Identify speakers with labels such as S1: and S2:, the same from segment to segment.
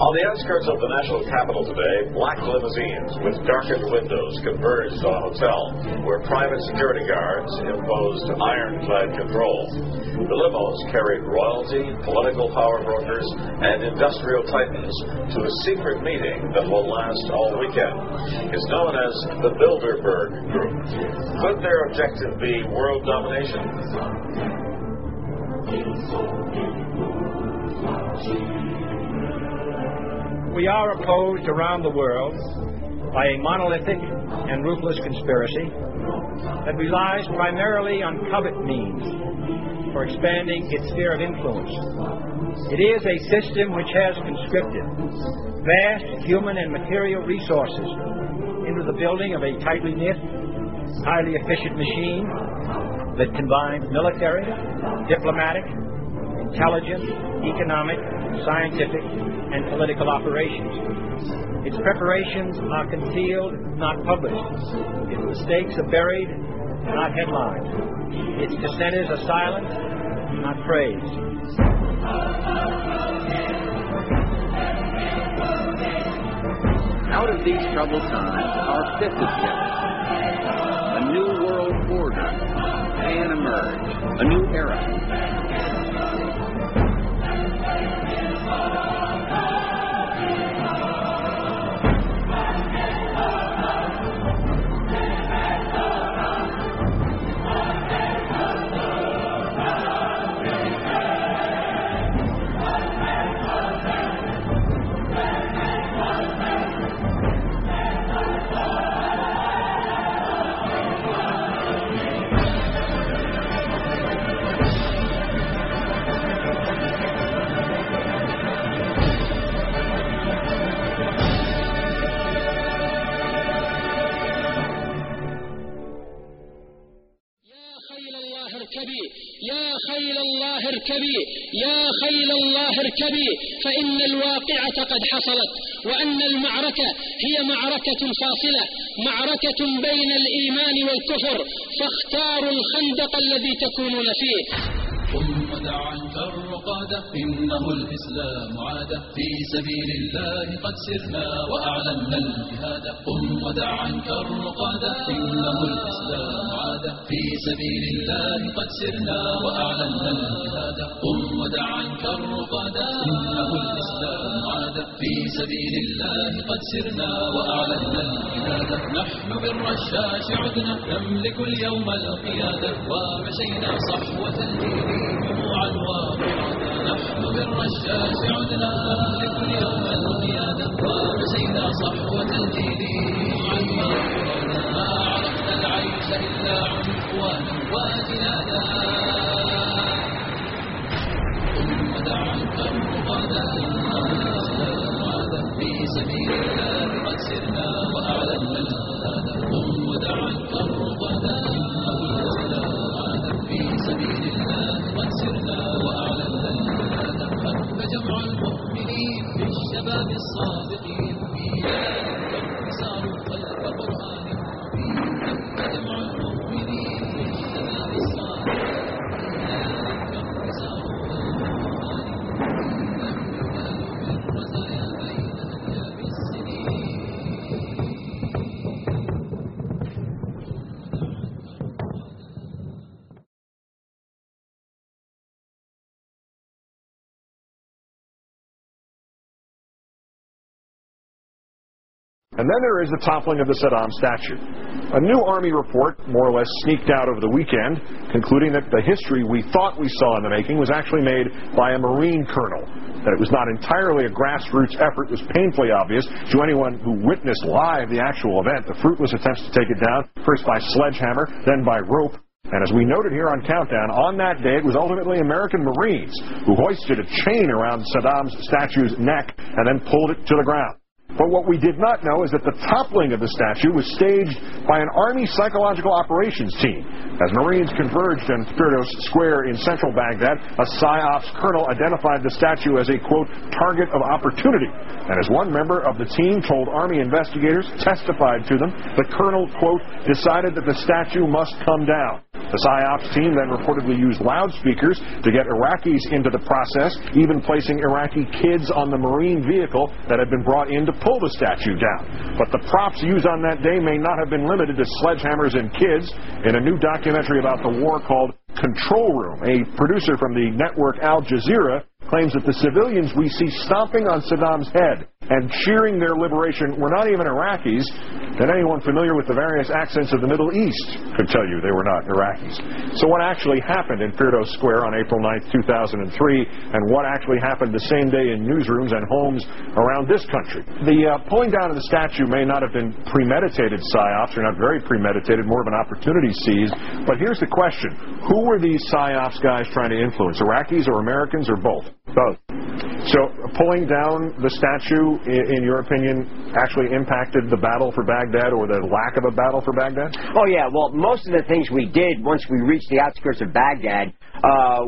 S1: On the outskirts of the national capital today, black limousines with darkened windows converged on a hotel where private security guards imposed ironclad control. The limos carried royalty, political power brokers, and industrial titans to a secret meeting that will last all weekend. It's known as the Bilderberg Group. Could their objective be world domination?
S2: We are opposed around the world by a monolithic and ruthless conspiracy that relies primarily on covert means for expanding its sphere of influence. It is a system which has conscripted vast human and material resources into the building of a tightly knit, highly efficient machine that combines military, diplomatic, intelligence, economic, scientific, and political operations. Its preparations are concealed, not published. Its mistakes are buried, not headlined. Its dissenters are silent, not praised.
S3: Out of these troubled times, our fifth objective, a new world order, can emerge, a new era.
S4: يا خيل الله اركبي يا خيل الله اركبي فإن الواقعة قد حصلت وأن المعركة هي معركة فاصلة معركة بين الإيمان والكفر فاختاروا الخندق الذي تكونون فيه.
S5: ثم دع عنك الرقادة إنه الإسلام عادة في سبيل الله قد سرنا وأعلنا الجهاد. ثم دع عنك الرقادة إنه الإسلام عادة في سبيل الله قد سرنا وأعلنا الجهاد. ثم دع عنك الرقادة إنه الإسلام عادة في سبيل الله قد سرنا وأعلنا الجهاد. نحن بالرشاش عدنا نملك اليوم القيادة ومشينا صحوة الدين جموعا وفرادا. نحن بالرشاش عدنا نملك اليوم القيادة ومشينا صحوة الدين جموعا وفرادا. ما عرفنا العيش إلا عنفوانا وجنادا. ثم دع عنك الرقادة إنه الإسلام عادة في سبيل الله قد سرنا وأعلنا الجهاد. ثم دع عنك الرقادة إنه الإسلام عادة في سبيل الله قد سرنا وأعلنا الجهاد. هب جمع المؤمنين بالشباب الصادقين في ليالي ساروا خلف قرآن مبين. هب جمع المؤمنين بالشباب الصادقين في ليالي ساروا خلف قرآن مبين. لم يبالوا بالرزايا بين أنياب السنين.
S6: And then there is the toppling of the Saddam statue. A new Army report, more or less sneaked out over the weekend, concluding that the history we thought we saw in the making was actually made by a Marine colonel. That it was not entirely a grassroots effort was painfully obvious to anyone who witnessed live the actual event. The fruitless attempts to take it down, first by sledgehammer, then by rope. And as we noted here on Countdown, on that day it was ultimately American Marines who hoisted a chain around Saddam's statue's neck and then pulled it to the ground. But what we did not know is that the toppling of the statue was staged by an Army psychological operations team. As Marines converged on Firdos Square in central Baghdad, a PSYOPs colonel identified the statue as a, quote, target of opportunity. And as one member of the team told Army investigators, testified to them, the colonel, quote, decided that the statue must come down. The PSYOPs team then reportedly used loudspeakers to get Iraqis into the process, even placing Iraqi kids on the Marine vehicle that had been brought in to pull the statue down. But the props used on that day may not have been limited to sledgehammers and kids. In a new documentary about the war called Control Room, a producer from the network Al Jazeera claims that the civilians we see stomping on Saddam's head and cheering their liberation were not even Iraqis, and anyone familiar with the various accents of the Middle East could tell you they were not Iraqis. So what actually happened in Firdos Square on April 9th, 2003, and what actually happened the same day in newsrooms and homes around this country? The pulling down of the statue may not have been premeditated PSYOPs, or not very premeditated, more of an opportunity seized, but here's the question. Who were these PSYOPs guys trying to influence, Iraqis or Americans or both?
S7: Both.
S6: So pulling down the statue, in your opinion, actually impacted the battle for Baghdad or the lack of a battle for Baghdad?
S7: Oh, yeah. Well, most of the things we did once we reached the outskirts of Baghdad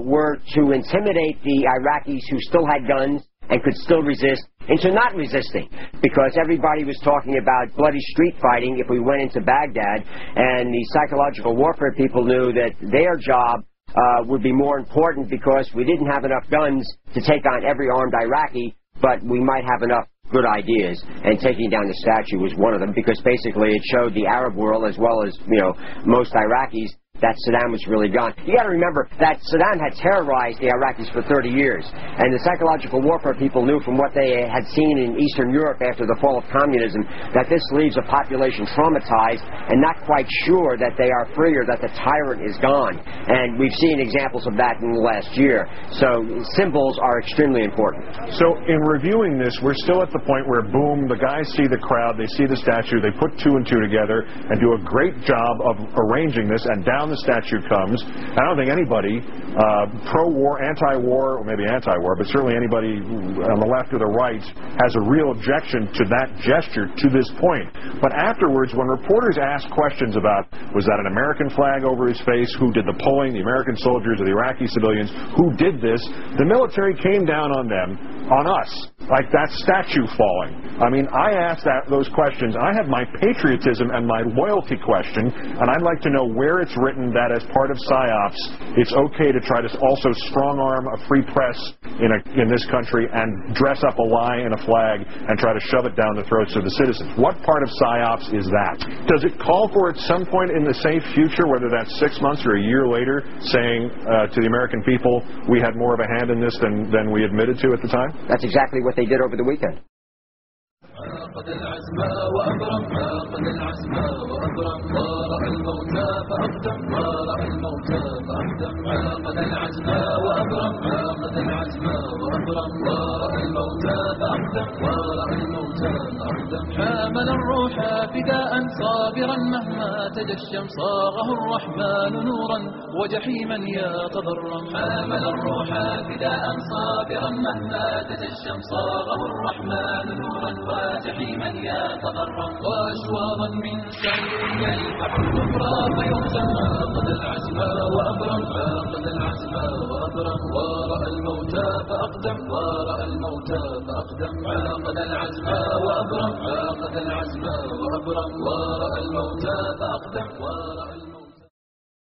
S7: were to intimidate the Iraqis who still had guns and could still resist into not resisting, because everybody was talking about bloody street fighting if we went into Baghdad, and the psychological warfare people knew that their job would be more important because we didn't have enough guns to take on every armed Iraqi, but we might have enough good ideas, and taking down the statue was one of them, because basically it showed the Arab world as well as, you know, most Iraqis that Saddam was really gone. You got to remember that Saddam had terrorized the Iraqis for 30 years, and the psychological warfare people knew from what they had seen in Eastern Europe after the fall of communism that this leaves a population traumatized and not quite sure that they are free or that the tyrant is gone. And we've seen examples of that in the last year. So symbols are extremely important.
S6: So in reviewing this, we're still at the point where, boom, the guys see the crowd, they see the statue, they put two and two together and do a great job of arranging this, and down the statue comes. I don't think anybody, pro-war, anti-war, or maybe anti-war, but certainly anybody on the left or the right has a real objection to that gesture to this point. But afterwards, when reporters ask questions about, was that an American flag over his face, who did the pulling, the American soldiers or the Iraqi civilians, who did this, the military came down on them, on us, like that statue falling. I mean, I asked those questions. I have my patriotism and my loyalty question, and I'd like to know where it's written that as part of PSYOPs, it's okay to try to also strong-arm a free press in this country and dress up a lie in a flag and try to shove it down the throats of the citizens. What part of PSYOPs is that? Does it call for at some point in the safe future, whether that's 6 months or a year later, saying to the American people, we had more of a hand in this than we admitted to at the time?
S7: That's exactly what they did over the weekend.
S5: فقد العزم وأبرم فقد العزم وأبرم ورأى الموتى فأقدم ورأى الموتى فأقدم فقد العزم وأبرم فقد العزم وأبرم ورأى الموتى فأقدم ورأى الموتى فأقدم حامل الروح فداء صابرا مهما تجشم صاغه الرحمن نورا وجحيما يتضرم حامل الروح فداء صابرا مهما تجشم صاغه الرحمن نورا وجحيما يتضرم واشواظا من سعير يلفح الكفر فيهزم فقد العزم وأبرم فقد العزم وأبرم ورأى الموتى فأقدم ورأى الموتى فأقدم فقد العزم وأبرم فقد العزم وأبرم ورأى الموتى فأقدم ورأى الموتى